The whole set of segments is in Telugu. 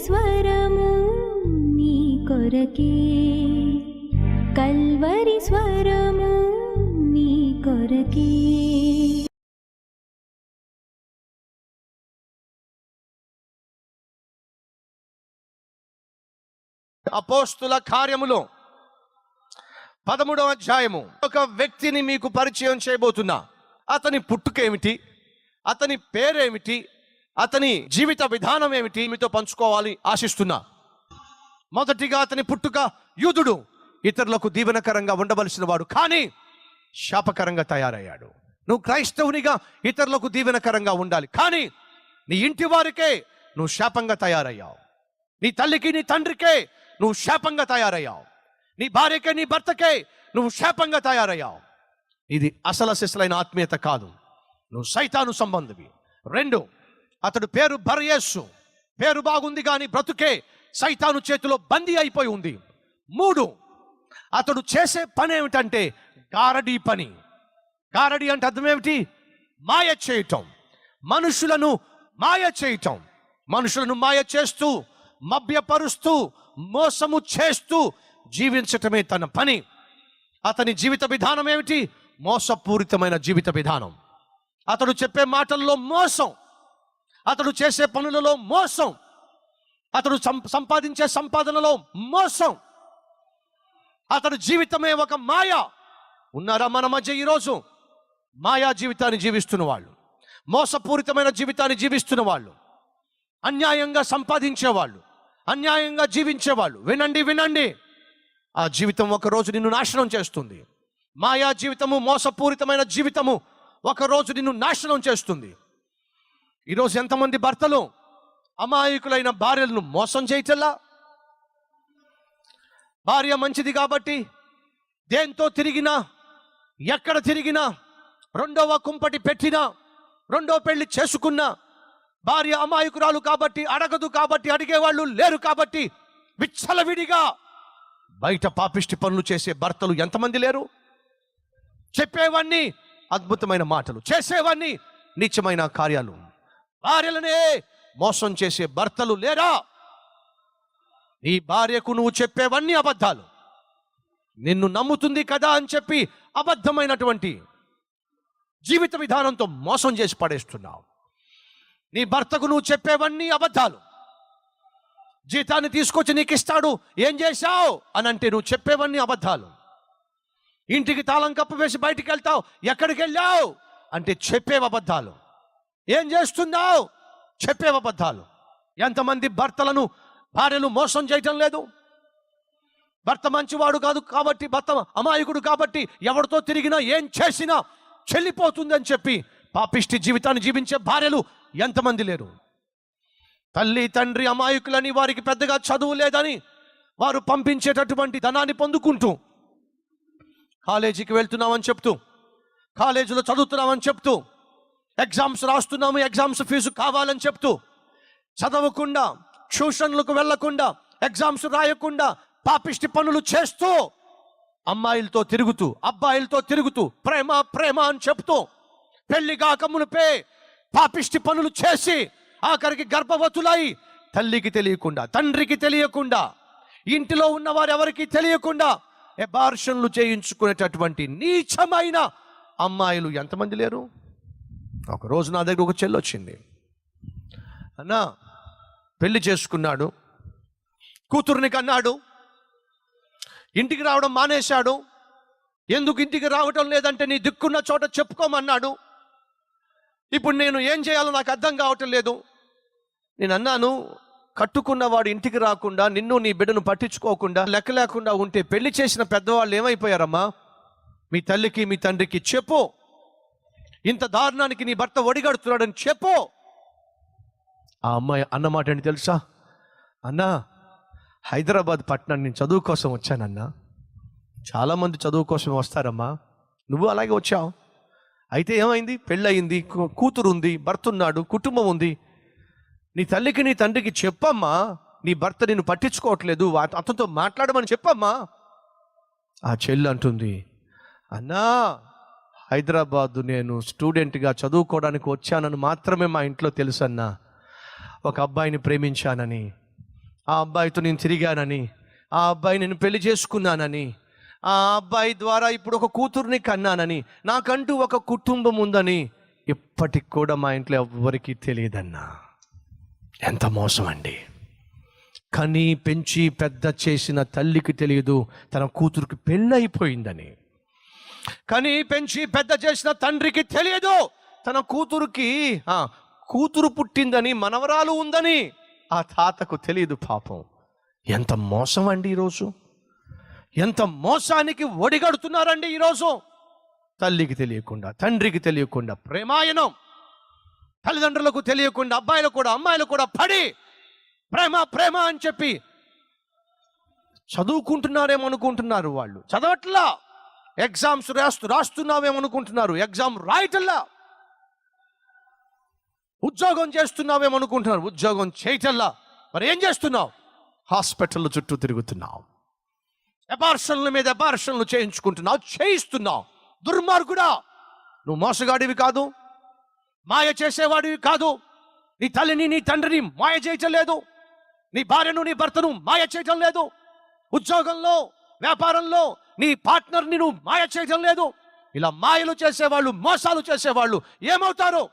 స్వరము నీ కొరకే, కల్వరి స్వరము నీ కొరకే. అపోస్తుల కార్యములో 13వ అధ్యాయము ఒక వ్యక్తిని మీకు పరిచయం చేయబోతున్నా. అతని పుట్టుకేమిటి, అతని పేరేమిటి, అతని జీవిత విధానం ఏమిటి మీతో పంచుకోవాలి ఆశిస్తున్నా. మొదటిగా అతని పుట్టుక యూదుడు, ఇతరులకు దీవెనకరంగా ఉండవలసిన వాడు, కానీ శాపకరంగా తయారయ్యాడు. నువ్వు క్రైస్తవునిగా ఇతరులకు దీవెనకరంగా ఉండాలి, కానీ నీ ఇంటి వారికే నువ్వు శాపంగా తయారయ్యావు. నీ తల్లికి నీ తండ్రికే నువ్వు శాపంగా తయారయ్యావు. నీ భార్యకే నీ భర్తకే నువ్వు శాపంగా తయారయ్యావు. ఇది అసలు సిసలైన ఆత్మీయత కాదు. నువ్వు సైతాను సంబంధివి. 2, అతడు పేరు బర్యేసు, పేరు బాగుంది కానీ బ్రతుకే సైతాను చేతిలో బందీ అయిపోయి ఉంది. 3, అతడు చేసే పని ఏమిటంటే గారడీ పని. గారడీ అంటే అర్థం ఏమిటి? మాయ చేయటం, మనుషులను మాయ చేయటం. మనుషులను మాయ చేస్తూ, మభ్యపరుస్తూ, మోసము చేస్తూ జీవించటమే తన పని. అతని జీవిత విధానం ఏమిటి? మోసపూరితమైన జీవిత విధానం. అతడు చెప్పే మాటల్లో మోసం, అతడు చేసే పనులలో మోసం, అతడు సంపాదించే సంపాదనలో మోసం. అతడు జీవితమే ఒక మాయ. ఉన్నారా మన మధ్య ఈరోజు మాయా జీవితాన్ని జీవిస్తున్న వాళ్ళు, మోసపూరితమైన జీవితాన్ని జీవిస్తున్న వాళ్ళు, అన్యాయంగా సంపాదించేవాళ్ళు, అన్యాయంగా జీవించేవాళ్ళు. వినండి వినండి, ఆ జీవితం ఒకరోజు నిన్ను నాశనం చేస్తుంది. మాయా జీవితము, మోసపూరితమైన జీవితము ఒకరోజు నిన్ను నాశనం చేస్తుంది. ఈరోజు ఎంతమంది భర్తలు అమాయకులైన భార్యలను మోసం చేయటల్లా? భార్య మంచిది కాబట్టి దేంతో తిరిగినా, ఎక్కడ తిరిగినా, రెండవ కుంపటి పెట్టినా, రెండో పెళ్లి చేసుకున్నా, భార్య అమాయకురాలు కాబట్టి, అడగదు కాబట్టి, అడిగేవాళ్ళు లేరు కాబట్టి విచ్చలవిడిగా బయట పాపిష్టి పనులు చేసే భర్తలు ఎంతమంది లేరు? చెప్పేవాన్ని అద్భుతమైన మాటలు, చేసేవాన్ని నీచమైన కార్యాలు, భార్యలనే మోసం చేసే భర్తలు లేరా? నీ భార్యకు నువ్వు చెప్పేవన్నీ అబద్ధాలు, నిన్ను నమ్ముతుంది కదా అని చెప్పి అబద్ధమైనటువంటి జీవిత విధానంతో మోసం చేసి పడేస్తున్నావు. నీ భర్తకు నువ్వు చెప్పేవన్నీ అబద్ధాలు. జీతాన్ని తీసుకొచ్చి నీకు ఇస్తాడు, ఏం చేశావు అని అంటే నువ్వు చెప్పేవన్నీ అబద్ధాలు. ఇంటికి తాళం కప్పు వేసి బయటికి వెళ్తావు, ఎక్కడికి వెళ్ళావు అంటే చెప్పేవి అబద్ధాలు. ఏం చేస్తున్నావు? చెప్పేవి అబద్ధాలు. ఎంతమంది భర్తలను భార్యలు మోసం చేయటం లేదు? భర్త మంచివాడు కాదు కాబట్టి, భర్త అమాయకుడు కాబట్టి ఎవరితో తిరిగినా ఏం చేసినా చెల్లిపోతుందని చెప్పి పాపిష్టి జీవితాన్ని జీవించే భార్యలు ఎంతమంది లేరు? తల్లి తండ్రి అమాయకులని, వారికి పెద్దగా చదువు లేదని వారు పంపించేటటువంటి ధనాన్ని పొందుకుంటూ, కాలేజీకి వెళ్తున్నామని చెప్తూ, కాలేజీలో చదువుతున్నామని చెప్తూ, ఎగ్జామ్స్ రాస్తున్నాము, ఎగ్జామ్స్ ఫీజు కావాలని చెప్తూ, చదవకుండా, ట్యూషన్లకు వెళ్లకుండా, ఎగ్జామ్స్ రాయకుండా పాపిష్టి పనులు చేస్తూ, అమ్మాయిలతో తిరుగుతూ, అబ్బాయిలతో తిరుగుతూ, ప్రేమ ప్రేమ అని చెప్తూ, పెళ్లి కాక మునిపే పాపిష్టి పనులు చేసి ఆఖరికి గర్భవతులై తల్లికి తెలియకుండా, తండ్రికి తెలియకుండా, ఇంటిలో ఉన్నవారు ఎవరికి తెలియకుండా అబార్షన్లు చేయించుకునేటటువంటి నీచమైన అమ్మాయిలు ఎంతమంది లేరు? ఒకరోజు నా దగ్గర ఒక చెల్లి వచ్చింది. అన్నా, పెళ్లి చేసుకున్నాడు, కూతుర్ని కన్నాడు, ఇంటికి రావడం మానేశాడు. ఎందుకు ఇంటికి రావటం లేదంటే నీ దిక్కున్న చోట చెప్పుకోమన్నాడు. ఇప్పుడు నేను ఏం చేయాలో నాకు అర్థం కావటం లేదు. నేను అన్నాను, కట్టుకున్నవాడు ఇంటికి రాకుండా, నిన్ను నీ బిడ్డను పట్టించుకోకుండా, లెక్క లేకుండా ఉంటే పెళ్లి చేసిన పెద్దవాళ్ళు ఏమైపోయారమ్మా? మీ తల్లికి మీ తండ్రికి చెప్పు, ఇంత దారుణానికి నీ భర్త ఒడిగడుతున్నాడని చెప్పు. ఆ అమ్మాయి అన్నమాట ఏంటి తెలుసా? అన్నా, హైదరాబాద్ పట్టణాన్ని నేను చదువు కోసం వచ్చానన్నా. చాలామంది చదువు కోసం వస్తారమ్మా, నువ్వు అలాగే వచ్చావు. అయితే ఏమైంది? పెళ్ళయింది, కూతురు ఉంది, భర్త ఉన్నాడు, కుటుంబం ఉంది. నీ తల్లికి నీ తండ్రికి చెప్పమ్మా, నీ భర్త నిన్ను పట్టించుకోవట్లేదు, అతనితో మాట్లాడమని చెప్పమ్మా. ఆ చెల్లి అంటుంది, అన్నా, హైదరాబాదు నేను స్టూడెంట్గా చదువుకోవడానికి వచ్చానని మాత్రమే మా ఇంట్లో తెలుసన్నా. ఒక అబ్బాయిని ప్రేమించానని, ఆ అబ్బాయితో నేను తిరిగానని, ఆ అబ్బాయి నేను పెళ్లి చేసుకున్నానని, ఆ అబ్బాయి ద్వారా ఇప్పుడు ఒక కూతుర్ని కన్నానని, నాకంటూ ఒక కుటుంబం ఉందని ఇప్పటికి కూడా మా ఇంట్లో ఎవ్వరికీ తెలియదన్నా. ఎంత మోసం అండి. కని పెంచి పెద్ద చేసిన తల్లికి తెలియదు తన కూతురికి పెళ్ళైపోయిందని. కని పెంచి పెద్ద చేసిన తండ్రికి తెలియదు తన కూతురికి కూతురు పుట్టిందని, మనవరాలు ఉందని ఆ తాతకు తెలియదు. పాపం ఎంత మోసం అండి ఈరోజు. ఎంత మోసానికి ఒడిగడుతున్నారండి ఈరోజు. తల్లికి తెలియకుండా, తండ్రికి తెలియకుండా ప్రేమాయణం, తల్లిదండ్రులకు తెలియకుండా అబ్బాయిలు కూడా అమ్మాయిలు కూడా పడి ప్రేమ ప్రేమ అని చెప్పి చదువుకుంటున్నారేమనుకుంటున్నారు. వాళ్ళు చదవట్లా. Exams రాస్తున్నావేమనుకుంటున్నారు, exam రాయటల్లా. ఉద్యోగం చేస్తున్నావేమనుకుంటున్నారు, ఉద్యోగం చేయటల్లా. మరి ఏం చేస్తున్నావు? హాస్పిటల్ చుట్టూ తిరుగుతున్నావు, అబార్షన్ల మీద అబార్షన్లు చేయించుకుంటున్నావు, చేయిస్తున్నావు. దుర్మార్గుడా, నువ్వు మోసగాడివి కాదు, మాయ చేసేవాడివి కాదు. నీ తల్లిని నీ తండ్రిని మాయ చేయటం లేదు, నీ భార్యను నీ భర్తను మాయ చేయటం లేదు, ఉద్యోగంలో వ్యాపారంలో నీ పార్ట్నర్ని నువ్వు మాయ చేయటం లేదు. ఇలా మాయలు చేసేవాళ్ళు, మోసాలు చేసేవాళ్ళు ఏమవుతారో?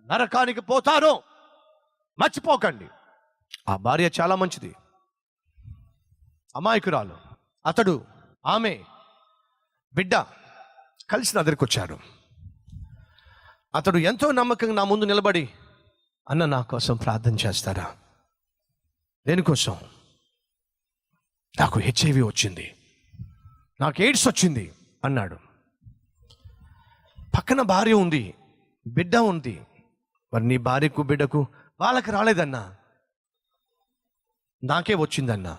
నరకానికి పోతారో. మర్చిపోకండి. ఆ భార్య చాలా మంచిది, అమాయకురాలు. అతడు ఆమె బిడ్డ కలిసి నా దగ్గరికి వచ్చారు. అతడు ఎంతో నమ్మకంగా నా ముందు నిలబడి, అన్న నా కోసం ప్రార్థన చేస్తారా? దేనికోసం? నాకు హెచ్ఐవి వచ్చింది, నాకు ఎయిడ్స్ వచ్చింది అన్నాడు. పక్కన భార్య ఉంది, బిడ్డ ఉంది. మరి నీ భార్యకు బిడ్డకు వాళ్ళకి రాలేదన్నా, నాకే వచ్చిందన్నా.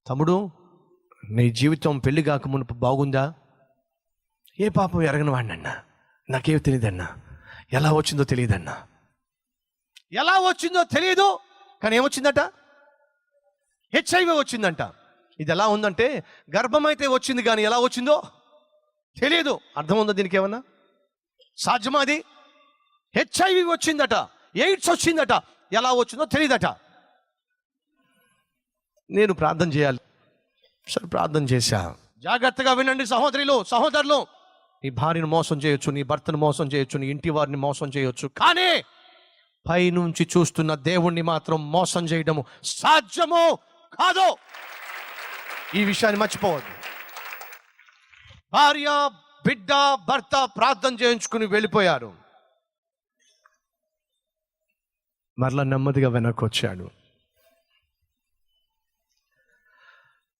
తమ్ముడు, నీ జీవితం పెళ్లి కాక మునుపు బాగుందా? ఏ పాపం ఎరగని వాడినన్నా, నాకేం తెలియదన్నా. ఎలా వచ్చిందో తెలియదన్నా. ఎలా వచ్చిందో తెలియదు, కానీ ఏమొచ్చిందట? హెచ్ఐవి వచ్చిందంట. ఇది ఎలా ఉందంటే, గర్భం అయితే వచ్చింది కానీ ఎలా వచ్చిందో తెలియదు. అర్థం ఉందో దీనికి? ఏమన్నా సాధ్యమా అది? హెచ్ఐవి వచ్చిందట, ఎయిడ్స్ వచ్చిందట, ఎలా వచ్చిందో తెలియదట. నేను ప్రార్థన చేయాలి. సరే, ప్రార్థన చేశా. జాగ్రత్తగా వినండి సహోదరులు, సహోదరులు. నీ భార్యను మోసం చేయొచ్చు, నీ భర్తను మోసం చేయొచ్చు, నీ ఇంటి వారిని మోసం చేయొచ్చు, కానీ పైనుంచి చూస్తున్న దేవుణ్ణి మాత్రం మోసం చేయడము సాధ్యము కాదు. ఈ విషయాన్ని మర్చిపోవద్దు. భార్య, బిడ్డ, భర్త ప్రార్థన చేయించుకుని వెళ్ళిపోయారు. మరలా నెమ్మదిగా వెనక్కి వచ్చాడు.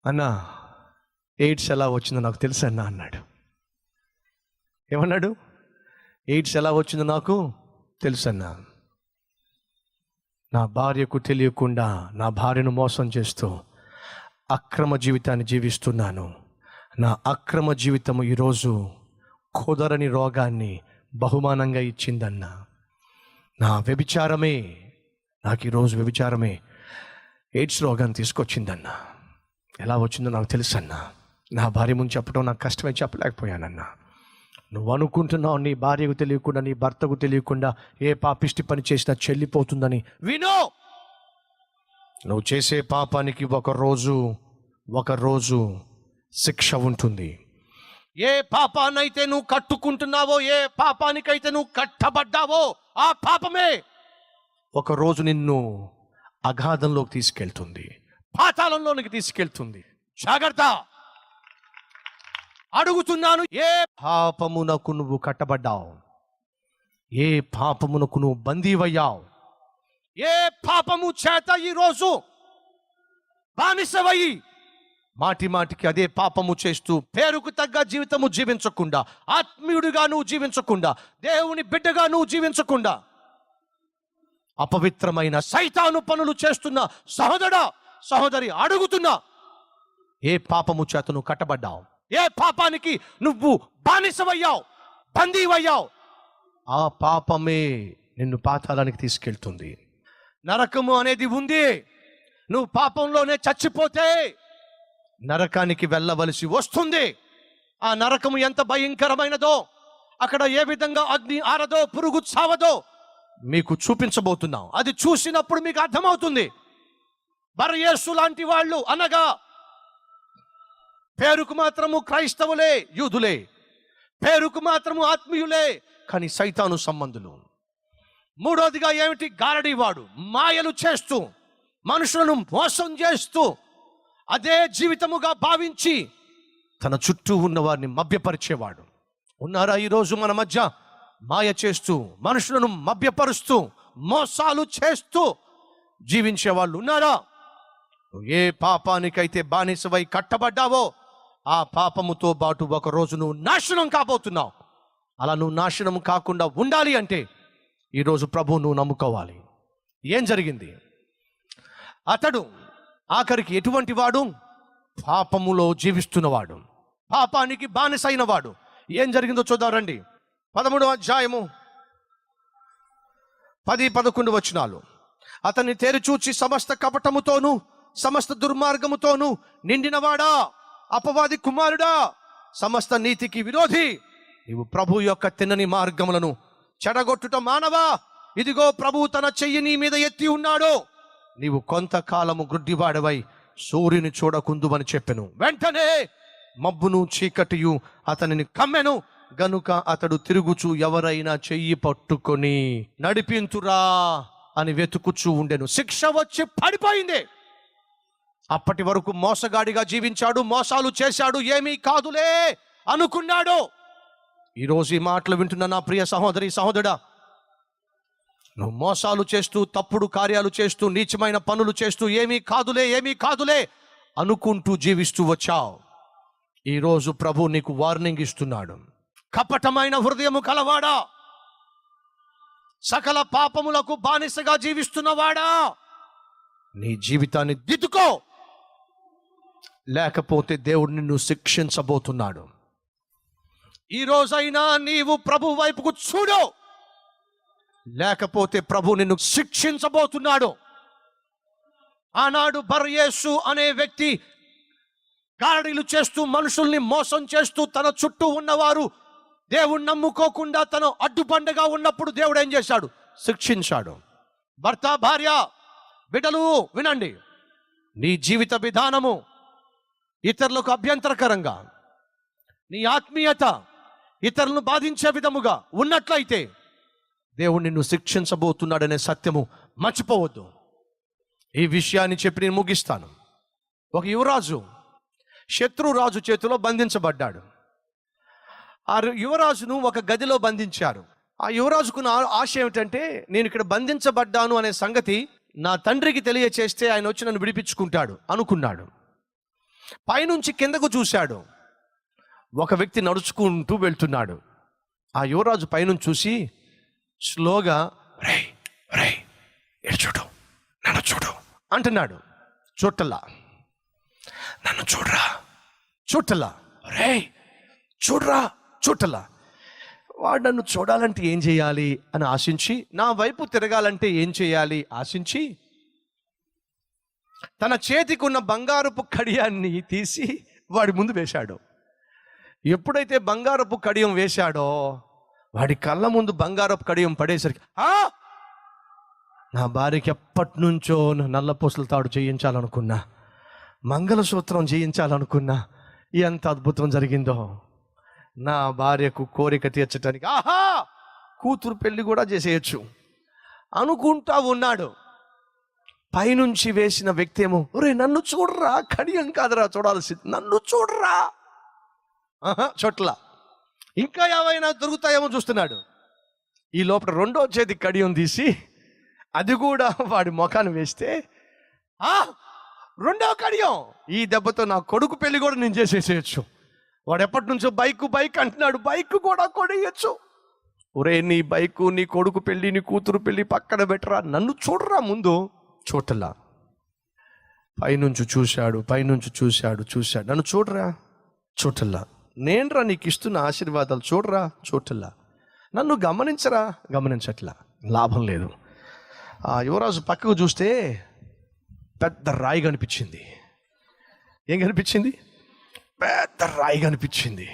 అన్నా, ఎయిడ్స్ ఎలా వచ్చిందో నాకు తెలుసు అన్నా అన్నాడు. ఏమన్నాడు? ఎయిడ్స్ ఎలా వచ్చిందో నాకు తెలుసు అన్నా. నా భార్యకు తెలియకుండా నా భార్యను మోసం చేస్తూ అక్రమ జీవితాన్ని జీవిస్తున్నాను. నా అక్రమ జీవితము ఈరోజు కుదరని రోగాన్ని బహుమానంగా ఇచ్చిందన్నా. నా వ్యభిచారమే, నాకు ఈరోజు వ్యభిచారమే ఎయిడ్స్ రోగాన్ని తీసుకొచ్చిందన్నా. ఎలా వచ్చిందో నాకు తెలుసు అన్నా. నా భార్య ముందు చెప్పడం నాకు కష్టమై చెప్పలేకపోయానన్నా. నువ్వు అనుకుంటున్నావు నీ భార్యకు తెలియకుండా, నీ భర్తకు తెలియకుండా ఏ పాపిష్టి పని చేసినా చెల్లిపోతుందని. వినో, నువ్వు చేసే పాపానికి ఒకరోజు శిక్ష ఉంటుంది. ఏ పాపానైతే నువ్వు కట్టుకుంటున్నావో, ఏ పాపానికైతే నువ్వు కట్టబడ్డావో, ఆ పాపమే ఒకరోజు నిన్ను అగాధంలోకి తీసుకెళ్తుంది, పాతాళంలోనికి తీసుకెళ్తుంది. జాగ్రత్త. అడుగుతున్నాను, ఏ పాపమునకు నువ్వు కట్టబడ్డావు? ఏ పాపమునకు నువ్వు బందీవయ్యావు? ఏ పాపము చేత ఈరోజు బానిసవయ్యి మాటి మాటికి అదే పాపము చేస్తూ పేరుకు తగ్గ జీవితము జీవించకుండా, ఆత్మీయుడిగా నువ్వు జీవించకుండా, దేవుని బిడ్డగా నువ్వు జీవించకుండా అపవిత్రమైన సైతాను పనులు చేస్తున్న సహోదరా, సహోదరి, అడుగుతున్నా, ఏ పాపము చేత నువ్వు కట్టబడ్డావు? ఏ పాపానికి నువ్వు బానిసవయ్యావు, బందీవయ్యావు? ఆ పాపమే నిన్ను పాతాళానికి తీసుకెళ్తుంది. నరకము అనేది ఉంది. నువ్వు పాపంలోనే చచ్చిపోతే నరకానికి వెళ్ళవలసి వస్తుంది. ఆ నరకము ఎంత భయంకరమైనదో, అక్కడ ఏ విధంగా అగ్ని ఆరదో, పురుగు చావదో మీకు చూపించబోతున్నాం. అది చూసినప్పుడు మీకు అర్థమవుతుంది. బరయేసు లాంటి వాళ్ళు, అనగా పేరుకు మాత్రము క్రైస్తవులే, యూదులే, పేరుకు మాత్రము ఆత్మీయులే, కానీ సైతాను సంబంధులు. మూడోదిగా ఏమిటి? గారడీవాడు, మాయలు చేస్తూ మనుషులను మోసం చేస్తూ అదే జీవితముగా భావించి తన చుట్టూ ఉన్న వారిని మభ్యపరిచేవాడు. ఉన్నారా ఈరోజు మన మధ్య? మాయ చేస్తూ మనుషులను మభ్యపరుస్తూ మోసాలు చేస్తూ జీవించే వాళ్ళు ఉన్నారా? ఏ పాపానికైతే బానిసవై కట్టబడ్డావో ఆ పాపముతో పాటు ఒక రోజు నువ్వు నాశనం కాబోతున్నావు. అలా నువ్వు నాశనం కాకుండా ఉండాలి అంటే ఈరోజు ప్రభువు నువ్వు నమ్ముకోవాలి. ఏం జరిగింది? అతడు ఆఖరికి ఎటువంటి వాడు? పాపములో జీవిస్తున్నవాడు, పాపానికి బానిసైన వాడు. ఏం జరిగిందో చూద్దాం రండి. 13వ అధ్యాయము 10-11 వచనాలు. అతన్ని తేరిచూచి సమస్త కపటముతోను సమస్త దుర్మార్గముతోను నిండినవాడా, అపవాది కుమారుడా, సమస్త నీతికి విరోధి, నీవు ప్రభు యొక్క తిన్నని మార్గములను చెడగొట్టుట మానవా, ఇదిగో ప్రభువు తన చెయ్యి నీ మీద ఎత్తి ఉన్నాడు, నీవు కొంతకాలము గ్రుడ్డివాడవై సూర్యుని చూడకుందువని చెప్పెను. వెంటనే మబ్బును చీకటియు అతనిని కమ్మెను, గనుక అతడు తిరుగుచు ఎవరైనా చెయ్యి పట్టుకొని నడిపింతురా అని వెతుకుచూ ఉండెను. శిక్ష వచ్చి పడిపోయింది. అప్పటి వరకు మోసగాడిగా జీవించాడు, మోసాలు చేశాడు, ఏమీ కాదులే అనుకున్నాడు. ఈరోజు ఈ మాటలు వింటున్న నా ప్రియ సహోదరి సహోదరుడా, నువ్వు మోసాలు చేస్తూ, తప్పుడు కార్యాలు చేస్తూ, నీచమైన పనులు చేస్తూ ఏమీ కాదులే అనుకుంటూ జీవిస్తూ వచ్చావు. ఈరోజు ప్రభు నీకు వార్నింగ్ ఇస్తున్నాడు. కపటమైన హృదయము కలవాడా, సకల పాపములకు బానిసగా జీవిస్తున్నవాడా, నీ జీవితాన్ని దిద్దుకో, లేకపోతే దేవుడు నిన్ను శిక్షించబోతున్నాడు. ఈ రోజైనా నీవు ప్రభు వైపుకు చూడు, లేకపోతే ప్రభు నిన్ను శిక్షించబోతున్నాడు. ఆనాడు బర్యేసు అనే వ్యక్తి గారడీలు చేస్తూ మనుషుల్ని మోసం చేస్తూ తన చుట్టూ ఉన్నవారు దేవుణ్ణి నమ్ముకోకుండా తను అడ్డుబండగా ఉన్నప్పుడు దేవుడు ఏం చేశాడు? శిక్షించాడు. భర్త, భార్య, బిడ్డలు వినండి. నీ జీవిత విధానము ఇతరులకు అభ్యంతరకరంగా, నీ ఆత్మీయత ఇతరులను బాధించే విధముగా ఉన్నట్లయితే దేవుడు నిన్ను శిక్షించబోతున్నాడనే సత్యము మర్చిపోవద్దు. ఈ విషయాన్ని చెప్పి నేను ముగిస్తాను. ఒక యువరాజు శత్రురాజు చేతిలో బంధించబడ్డాడు. ఆ యువరాజును ఒక గదిలో బంధించారు. ఆ యువరాజుకున్న ఆశ ఏమిటంటే, నేను ఇక్కడ బంధించబడ్డాను అనే సంగతి నా తండ్రికి తెలియచేస్తే ఆయన వచ్చి నన్ను విడిపించుకుంటాడు అనుకున్నాడు. పైనుంచి కిందకు చూశాడు. ఒక వ్యక్తి నడుచుకుంటూ వెళ్తున్నాడు. ఆ యువరాజు పైనుంచి చూసి స్లోగా రేయ్ రేయ్ ఇటు చూడు, నన్ను చూడు అంటున్నాడు. చూడలా, నన్ను చూడరా, చూడలా, రేయ్ చూడరా, చూడలా. వాడు నన్ను చూడాలంటే ఏం చేయాలి అని ఆశించి, నా వైపు తిరగాలంటే ఏం చేయాలి ఆశించి, తన చేతికి ఉన్న బంగారపు కడియాన్ని తీసి వాడి ముందు వేశాడు. ఎప్పుడైతే బంగారపు కడియం వేశాడో వాడి కళ్ళ ముందు బంగారపు కడియం పడేసరికి, నా భార్యకి ఎప్పటి నుంచో నల్లపూసల తాడు చేయించాలనుకున్నా, మంగళసూత్రం చేయించాలనుకున్నా, ఎంత అద్భుతం జరిగిందో. నా భార్యకు కోరిక తీర్చడానికి కూతురు పెళ్లి కూడా చేసేయచ్చు అనుకుంటా ఉన్నాడు. పైనుంచి వేసిన వ్యక్తి ఏమో, ఒరే నన్ను చూడరా, కడియం కాదురా చూడాల్సింది, నన్ను చూడరా. చోట్ల ఇంకా ఏమైనా దొరుకుతాయేమో చూస్తున్నాడు. ఈ లోపల రెండో చేతి కడియం తీసి అది కూడా వాడి ముఖాన్ని వేస్తే, రెండో కడియం, ఈ దెబ్బతో నా కొడుకు పెళ్లి కూడా నేను చేసేసేయచ్చు. వాడు ఎప్పటి నుంచో బైక్ అంటున్నాడు, బైక్ కూడా కొడేయచ్చు. ఒరే నీ బైకు, నీ కొడుకు పెళ్ళి, నీ కూతురు పెళ్ళి పక్కన పెట్టరా, నన్ను చూడరా ముందు. చూడలా. పైనుంచి చూశాడు, నన్ను చూడరా, చూడలా. నేనురా నీకు ఇస్తున్న ఆశీర్వాదాలు, చూడరా, చూడలా. నన్ను గమనించట్లా. లాభం లేదు. ఆ యువరాజు పక్కకు చూస్తే పెద్ద రాయి కనిపించింది. ఏం కనిపించింది? పెద్ద రాయి కనిపించింది.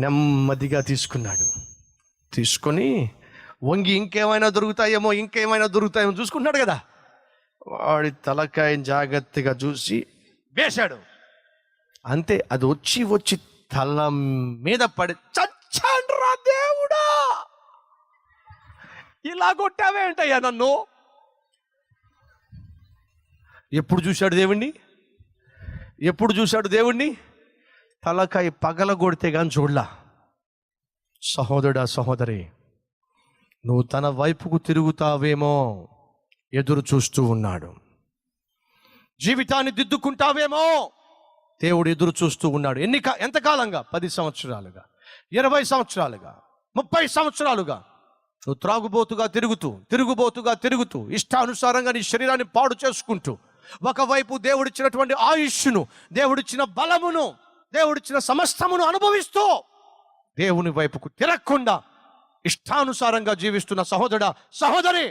నెమ్మదిగా తీసుకొని వంగి ఇంకేమైనా దొరుకుతాయేమో చూసుకుంటున్నాడు కదా. వాడి తలకాయని జాగ్రత్తగా చూసి వేశాడు. అంతే, అది వచ్చి తల మీద పడి చచ్చాన్రా దేవుడా, ఇలా కొట్టావేంటయ్యా నన్ను. ఎప్పుడు చూశాడు దేవుణ్ణి? తలకాయ పగలగొడితే కానీ చూడలా. సహోదరుడా, సహోదరి, నువ్వు తన వైపుకు తిరుగుతావేమో ఎదురు చూస్తూ ఉన్నాడు. జీవితాన్ని దిద్దుకుంటావేమో దేవుడు ఎదురు చూస్తూ ఉన్నాడు. ఎంతకాలంగా? 10 సంవత్సరాలుగా, 20 సంవత్సరాలుగా, 30 సంవత్సరాలుగా నువ్వు తిరుగుబోతుగా తిరుగుతూ ఇష్టానుసారంగా నీ శరీరాన్ని పాడు చేసుకుంటూ, ఒకవైపు దేవుడిచ్చినటువంటి ఆయుష్ను, దేవుడిచ్చిన బలమును, దేవుడిచ్చిన సమస్తమును అనుభవిస్తూ దేవుని వైపుకు తిరగకుండా ఇష్టానుసారంగా జీవిస్తున్న సహోదరుడా, సహోదరి,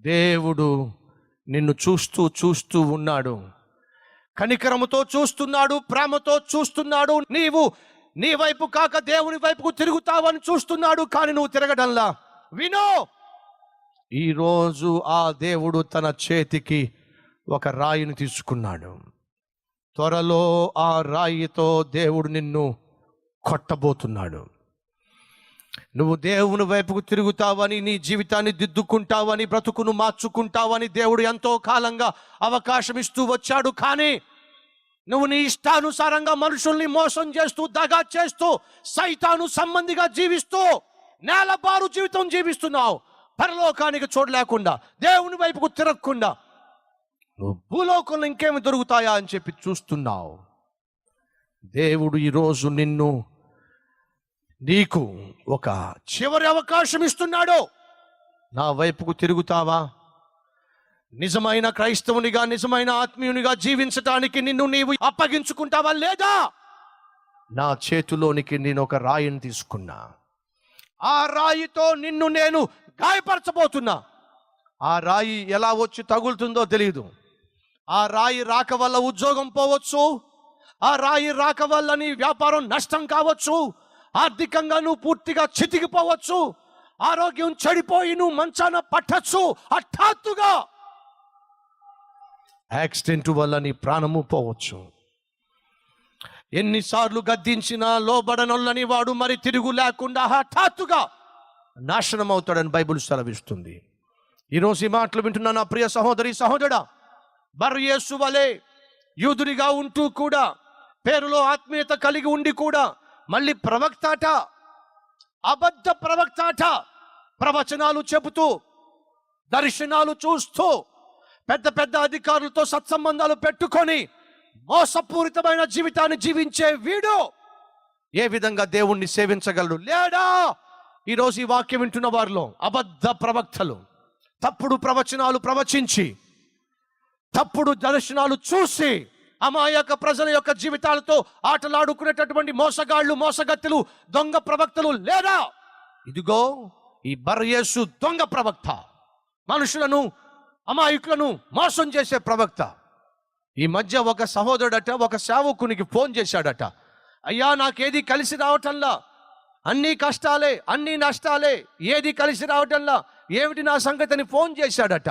దేవుడు నిన్ను చూస్తూ ఉన్నాడు. కనికరముతో చూస్తున్నాడు, ప్రేమతో చూస్తున్నాడు. నీవు నీ వైపు కాక దేవుని వైపుకు తిరుగుతావని చూస్తున్నాడు, కానీ నువ్వు తిరగడంలా. వినో, ఈరోజు ఆ దేవుడు తన చేతికి ఒక రాయిని తీసుకున్నాడు. త్వరలో ఆ రాయితో దేవుడు నిన్ను కొట్టబోతున్నాడు. నువ్వు దేవుని వైపుకు తిరుగుతావని, నీ జీవితాన్ని దిద్దుకుంటావని, బ్రతుకును మార్చుకుంటావని దేవుడు ఎంతో కాలంగా అవకాశం ఇస్తూ వచ్చాడు. కానీ నువ్వు నీ ఇష్టానుసారంగా మనుషుల్ని మోసం చేస్తూ, దగా చేస్తూ, సైతాను సంబంధిగా జీవిస్తూ నేలబారు జీవితం జీవిస్తున్నావు. పరలోకానికి చూడలేకుండా, దేవుని వైపుకు తిరగకుండా నువ్వు భూలోకంలో ఇంకేమి దొరుకుతాయా అని చెప్పి చూస్తున్నావు. దేవుడు ఈరోజు నీకు ఒక చివరి అవకాశం ఇస్తున్నాడు. నా వైపుకు తిరుగుతావా? నిజమైన క్రైస్తవునిగా, నిజమైన ఆత్మీయునిగా జీవించడానికి నిన్ను నీవు అప్పగించుకుంటావా లేదా? నా చేతిలోనికి నేను ఒక రాయిని తీసుకున్నా. ఆ రాయితో నిన్ను నేను గాయపరచబోతున్నా. ఆ రాయి ఎలా వచ్చి తగులుతుందో తెలియదు. ఆ రాయి రాక వల్ల ఉద్యోగం పోవచ్చు. ఆ రాయి రాక వల్ల నీ వ్యాపారం నష్టం కావచ్చు. ఆర్థికంగా నువ్వు పూర్తిగా చితికిపోవచ్చు. ఆరోగ్యం చెడిపోయి నువ్వు మంచాన పట్టచ్చు. హఠాత్తుగా యాక్సిడెంట్ వల్ల నీ ప్రాణము పోవచ్చు. ఎన్నిసార్లు గద్దించినా లోబడనొల్లని వాడు మరి తిరుగు లేకుండా హఠాత్తుగా నాశనం అవుతాడని బైబిల్ సెలవిస్తుంది. ఈరోజు ఈ మాటలు వింటున్నా నా ప్రియ సహోదరి, సహోదరుడా, బర్యేసు వలె యూదునిగా ఉంటూ కూడా, పేరులో ఆత్మీయత కలిగి ఉండి కూడా, మళ్ళీ ప్రవక్తాట, అబద్ధ ప్రవక్తాట, ప్రవచనాలు చెబుతూ, దర్శనాలు చూస్తూ, పెద్ద పెద్ద అధికారులతో సత్సంబంధాలు పెట్టుకొని మోసపూరితమైన జీవితాన్ని జీవించే వీడు ఏ విధంగా దేవుణ్ణి సేవించగలడు? లేడా? ఈరోజు ఈ వాక్యం వింటున్న వారిలో అబద్ధ ప్రవక్తలు, తప్పుడు ప్రవచనాలు ప్రవచించి, తప్పుడు దర్శనాలు చూసి అమాయక ప్రజల యొక్క జీవితాలతో ఆటలాడుకునేటటువంటి మోసగాళ్ళు, మోసగత్తెలు, దొంగ ప్రవక్తలు లేరా? ఇదిగో ఈ బర్యేసు దొంగ ప్రవక్త, మనుషులను, అమాయకులను మోసం చేసే ప్రవక్త. ఈ మధ్య ఒక సహోదరుడట ఒక సేవకునికి ఫోన్ చేశాడట. అయ్యా, నాకేది కలిసి రావటంలా, అన్నీ కష్టాలే, అన్నీ నష్టాలే, ఏది కలిసి రావటంలా, ఏమిటి నా సంగతి అని ఫోన్ చేశాడట.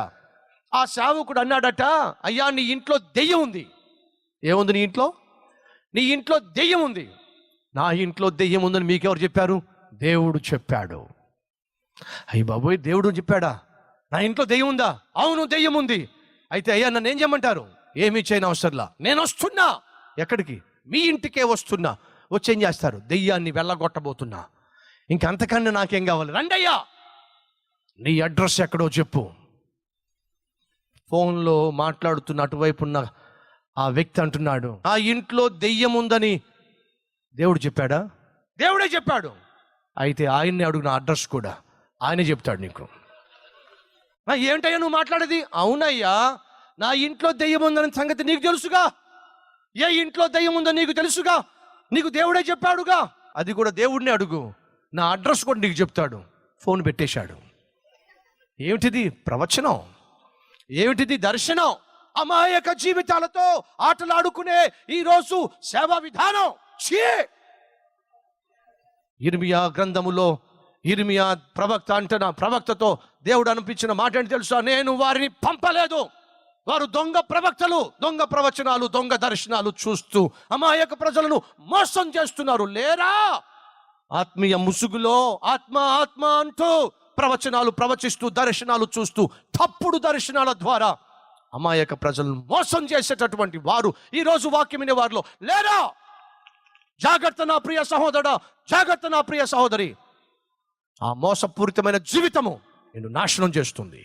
ఆ సేవకుడు అన్నాడట, అయ్యా, నీ ఇంట్లో దెయ్యం ఉంది. ఏముంది నీ ఇంట్లో? నీ ఇంట్లో దెయ్యం ఉంది. నా ఇంట్లో దెయ్యం ఉందని మీకెవరు చెప్పారు? దేవుడు చెప్పాడు. అయ్యి బాబోయ్, దేవుడు చెప్పాడా? నా ఇంట్లో దెయ్యం ఉందా? అవును, దెయ్యం ఉంది. అయితే అయ్యా, నన్ను ఏం చేయమంటారు? ఏమీ చేయని అవసరంలా, నేను వస్తున్నా. ఎక్కడికి? మీ ఇంటికే వస్తున్నా. వచ్చి ఏం చేస్తారు? దెయ్యాన్ని వెళ్ళగొట్టబోతున్నా. ఇంకంతకన్నా నాకేం కావాలి? రండయ్యా, నీ అడ్రస్ ఎక్కడో చెప్పు. ఫోన్లో మాట్లాడుతున్న అటువైపు ఉన్న ఆ వ్యక్తి అంటున్నాడు, ఆ ఇంట్లో దెయ్యం ఉందని దేవుడు చెప్పాడా? దేవుడే చెప్పాడు. అయితే ఆయన్ని అడుగు, నా అడ్రస్ కూడా ఆయనే చెప్తాడు నీకు. ఏంటయ్యా నువ్వు మాట్లాడేది? అవునయ్యా, నా ఇంట్లో దెయ్యం ఉందని సంగతి నీకు తెలుసుగా. ఏ ఇంట్లో దెయ్యం ఉందో నీకు తెలుసుగా. నీకు దేవుడే చెప్పాడుగా. అది కూడా దేవుడిని అడుగు, నా అడ్రస్ కూడా నీకు చెప్తాడు. ఫోన్ పెట్టేశాడు. ఏమిటిది? ప్రవచనం. ఏమిటిది? దర్శనం. అమాయక జీవితాలతో ఆటలాడుకునే ఈరోజు సేవా విధానం. ఇర్మియా గ్రంథములో ఇర్మియా ప్రవక్త అంటున్న ప్రవక్తతో దేవుడు అనిపించిన మాట ఏంటి తెలుసా? నేను వారిని పంపలేదు. వారు దొంగ ప్రవక్తలు, దొంగ ప్రవచనాలు, దొంగ దర్శనాలు చూస్తూ అమాయక ప్రజలను మోసం చేస్తున్నారు. లేరా? ఆత్మీయ ముసుగులో ఆత్మ ఆత్మ అంటూ ప్రవచనాలు ప్రవచిస్తూ దర్శనాలు చూస్తూ తప్పుడు దర్శనాల ద్వారా అమాయక ప్రజలను మోసం చేసేటటువంటి వారు ఈరోజు వాక్యం వినే వారిలో లేరా? జాగ్రత్త నా ప్రియ సహోదరుడా, జాగ్రత్త నా ప్రియ సహోదరి. ఆ మోసపూరితమైన జీవితము నిన్ను నాశనం చేస్తుంది.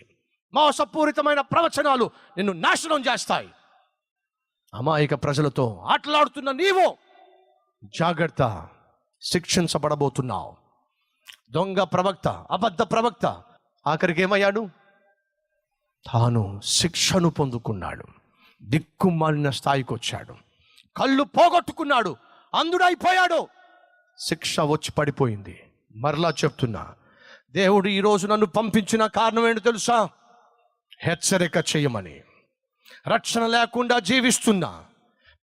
మోసపూరితమైన ప్రవచనాలు నిన్ను నాశనం చేస్తాయి. అమాయక ప్రజలతో ఆటలాడుతున్న నీవు జాగ్రత్త, శిక్షించబడబోతున్నావు. దొంగ ప్రవక్త, అబద్ధ ప్రవక్త ఆఖరికి ఏమయ్యాడు? తాను శిక్షను పొందుకున్నాడు. దిక్కుమాలిన స్థాయికి వచ్చాడు. కళ్ళు పోగొట్టుకున్నాడు. అంధుడైపోయాడు. శిక్ష వచ్చి పడిపోయింది. మరలా చెప్తున్నా, దేవుడు ఈరోజు నన్ను పంపించిన కారణం ఏంటో తెలుసా? హెచ్చరిక చేయమని. రక్షణ లేకుండా జీవిస్తున్నా,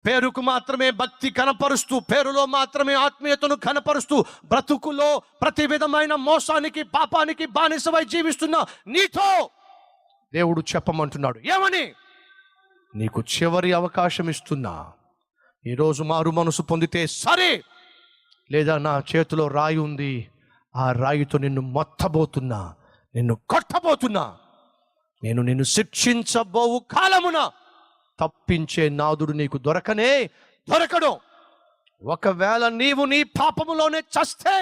పేరుకు మాత్రమే భక్తి కనపరుస్తూ, పేరులో మాత్రమే ఆత్మీయతను కనపరుస్తూ, బ్రతుకులో ప్రతి విధమైన మోసానికి పాపానికి బానిసవై జీవిస్తున్నా నీతో దేవుడు చెప్పమంటున్నాడు. ఏమని? నీకు చివరి అవకాశం ఇస్తున్నా. ఈరోజు మారు మనసు పొందితే సరే, లేదా నా చేతిలో రాయి ఉంది, ఆ రాయితో నిన్ను మొత్తబోతున్నా, నిన్ను కొట్టబోతున్నా. నేను నిన్ను శిక్షించబోవు కాలమున తప్పించే నాదుడు నీకు దొరకడు. ఒకవేళ నీవు నీ పాపములోనే చస్తే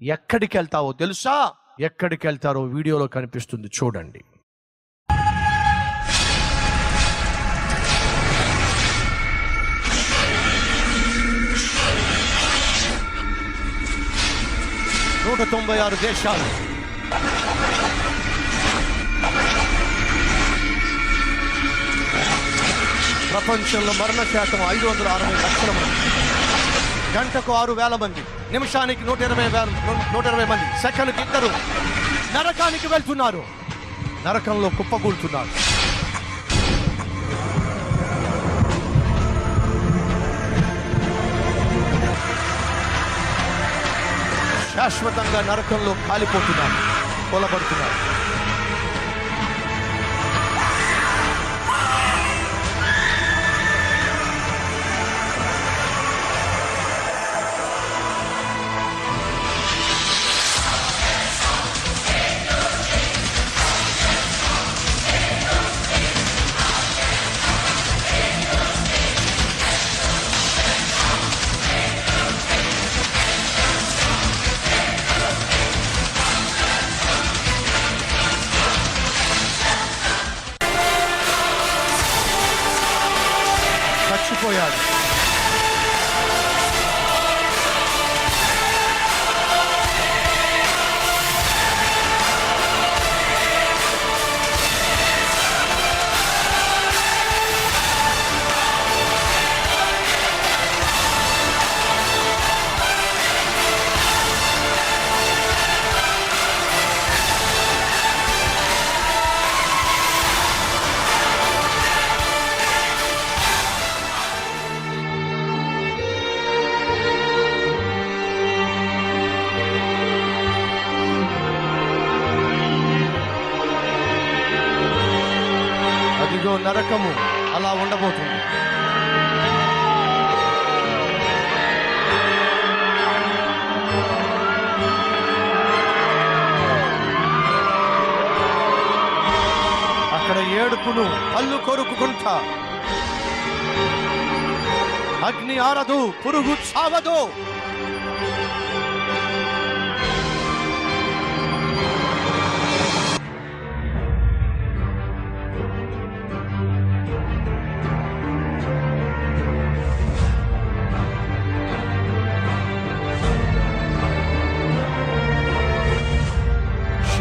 ఎక్కడికి వెళ్తావో తెలుసా? ఎక్కడికి వెళ్తారో వీడియోలో కనిపిస్తుంది, చూడండి. నూట 96 దేశాలు, ప్రపంచంలో మరణ శాతం 560 లక్షల మంది, గంటకు 6,000 మంది, నిమిషానికి 120 మంది, సెకండ్కి 2 నరకానికి వెళ్తున్నారు. నరకంలో కుప్పకూలుతున్నారు. శాశ్వతంగా నరకంలో కాలిపోతున్నారు, కొలబడుతున్నారు. చచ్చిపోయాడు. అదిగో నరకము అలా ఉండబోతుంది. అక్కడ ఏడుపును, పళ్ళు కొరుకుకుంటా, అగ్ని ఆరదు, పురుగు చావదు.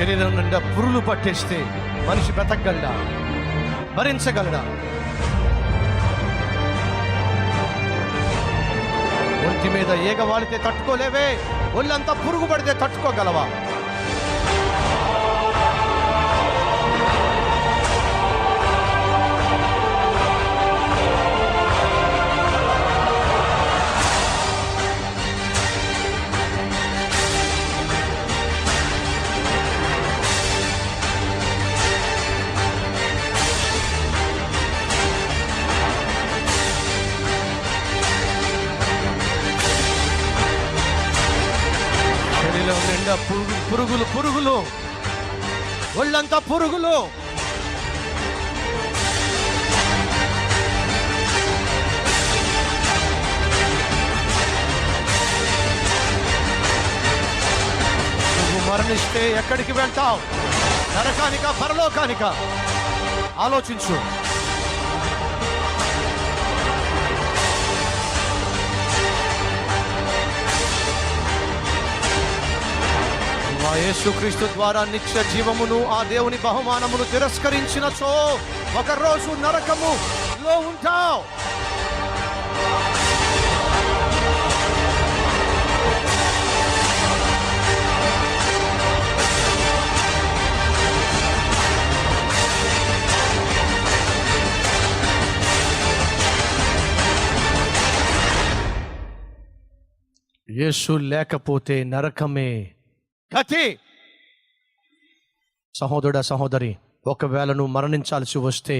శరీరం నిండా పురులు పట్టేస్తే మనిషి బ్రతకగలడా? భరించగలడా? ఒంటి మీద ఈగ వాలితే తట్టుకోలేవే, ఒళ్ళంతా పురుగు పడితే తట్టుకోగలవా? పురుగులు పురుగులు, ఒళ్ళంతా పురుగులు. నువ్వు మరణిస్తే ఎక్కడికి వెళ్తావు? నరకానికా పరలోకానికా? ఆలోచించు. ఆ యేసుక్రీస్తు ద్వారా నిత్య జీవమును, ఆ దేవుని బహుమానమును తిరస్కరించినచో ఒకరోజు నరకములో ఉంటావు. యేసు లేకపోతే నరకమే గతి. సహోదరుడా, సహోదరి, ఒకవేళ నువ్వు మరణించాల్సి వస్తే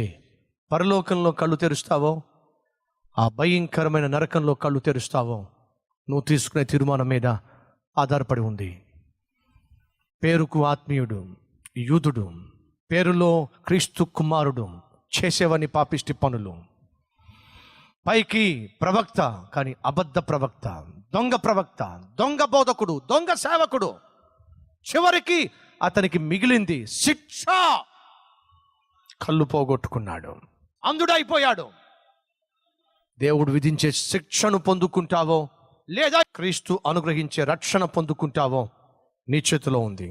పరలోకంలో కళ్ళు తెరుస్తావో, ఆ భయంకరమైన నరకంలో కళ్ళు తెరుస్తావో, నువ్వు తీసుకునే తీర్మానం మీద ఆధారపడి ఉంది. పేరుకు ఆత్మీయుడు, యూదుడు, పేరులో క్రీస్తు కుమారుడు, చేసేవని పాపిష్టి పనులు, పైకి ప్రవక్త కానీ అబద్ధ ప్రవక్త, దొంగ ప్రవక్త, దొంగ బోధకుడు, దొంగ సేవకుడు, చివరికి అతనికి మిగిలింది శిక్ష. కళ్ళు పోగొట్టుకున్నాడు, అంధుడైపోయాడు. దేవుడు విధించే శిక్షను పొందుకుంటావో లేదా క్రీస్తు అనుగ్రహించే రక్షణ పొందుకుంటావో నీ చేతిలో ఉంది.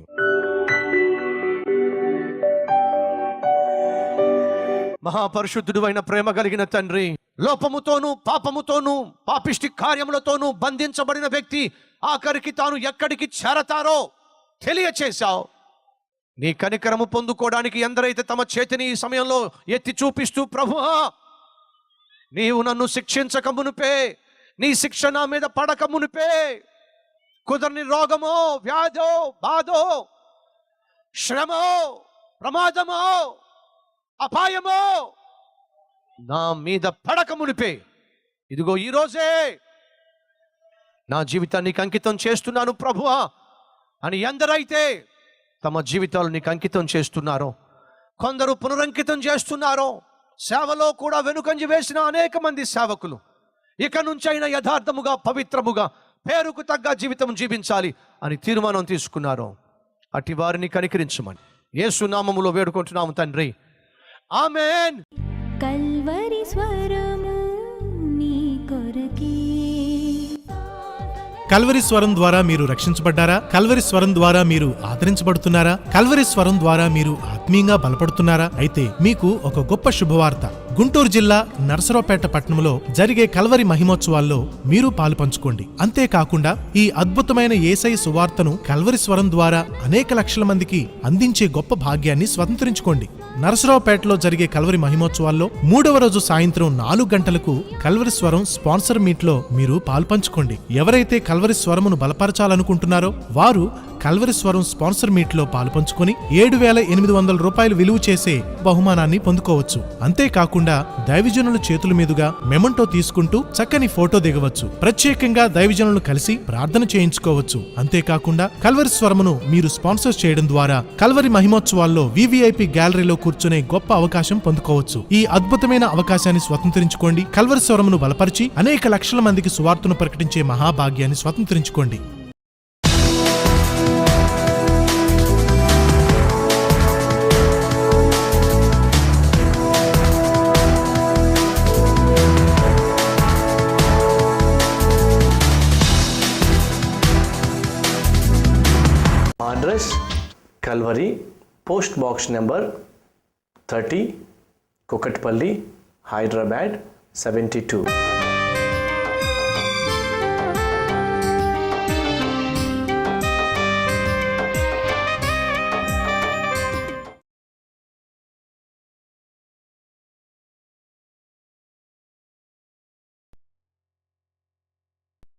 మహాపరిశుద్ధుడు అయిన ప్రేమ కలిగిన తండ్రి, లోపముతోనూ పాపముతోనూ పాపిష్టి కార్యములతోనూ బంధించబడిన వ్యక్తి ఆఖరికి తాను ఎక్కడికి చేరతారో తెలియచేశావు. నీ కనికరము పొందుకోవడానికి ఎందరైతే తమ చేతిని ఈ సమయంలో ఎత్తి చూపిస్తూ, ప్రభువా నీవు నన్ను శిక్షించక మునిపే, నీ శిక్ష నా మీద పడక మునిపే, కుదరని రోగమో, వ్యాధో, బాధో, శ్రమో, ప్రమాదమో, అపాయమో నా మీద పడక మునిపే, ఇదిగో ఈరోజే నా జీవితాన్ని నీకు అంకితం చేస్తున్నాను ప్రభువా అని ఎందరైతే తమ జీవితాలు నీకు అంకితం చేస్తున్నారో, కొందరు పునరంకితం చేస్తున్నారో, సేవలో కూడా వెనుకంజ వేసిన అనేక మంది సేవకులు ఇక నుంచైనా యథార్థముగా, పవిత్రముగా, పేరుకు తగ్గ జీవితం జీవించాలి అని తీర్మానం తీసుకున్నారో అట్టి వారిని కనికరించమని యేసు నామములో వేడుకుంటున్నాము తండ్రి, ఆమేన్. కల్వరి స్వరము నీ కొరకే. కల్వరి స్వరం ద్వారా మీరు రక్షించబడ్డారా? కల్వరి స్వరం ద్వారా మీరు ఆదరించబడుతున్నారా? కల్వరి స్వరం ద్వారా మీరు ఆత్మీయంగా బలపడుతున్నారా? అయితే మీకు ఒక గొప్ప శుభవార్త. గుంటూరు జిల్లా నరసరావుపేట పట్టణంలో జరిగే కల్వరి మహిమోత్సవాల్లో మీరు పాలుపంచుకోండి. అంతేకాకుండా ఈ అద్భుతమైన యేసయ్య సువార్తను కల్వరి స్వరం ద్వారా అనేక లక్షల మందికి అందించే గొప్ప భాగ్యాన్ని స్వతంత్రించుకోండి. నరసరావుపేటలో జరిగే కల్వరి మహిమోత్సవాల్లో 3వ రోజు సాయంత్రం 4 గంటలకు కల్వరి స్వరం స్పాన్సర్ మీట్ లో మీరు పాల్పంచుకోండి. ఎవరైతే కల్వరి స్వరమును బలపరచాలనుకుంటున్నారో వారు కల్వరి స్వరం స్పాన్సర్ మీట్ లో పాల్పంచుకొని 7,800 రూపాయలు విలువ చేసే బహుమానాన్ని పొందుకోవచ్చు. అంతేకాకుండా దైవజనుల చేతుల మీదుగా మెమంటో తీసుకుంటూ చక్కని ఫోటో దిగవచ్చు. ప్రత్యేకంగా దైవజనులను కలిసి ప్రార్థన చేయించుకోవచ్చు. అంతేకాకుండా కల్వరి స్వరమును మీరు స్పాన్సర్ చేయడం ద్వారా కల్వరి మహిమోత్సవాల్లో వివిఐపి గ్యాలరీలో కూర్చునే గొప్ప అవకాశం పొందుకోవచ్చు. ఈ అద్భుతమైన అవకాశాన్ని స్వతంత్రించుకోండి. కల్వరి స్వరమును బలపరిచి అనేక లక్షల మందికి సువార్తను ప్రకటించే మహాభాగ్యాన్ని స్వతంత్రించుకోండి. Address Calvary, post box number 30, Kukatpally, Hyderabad 72.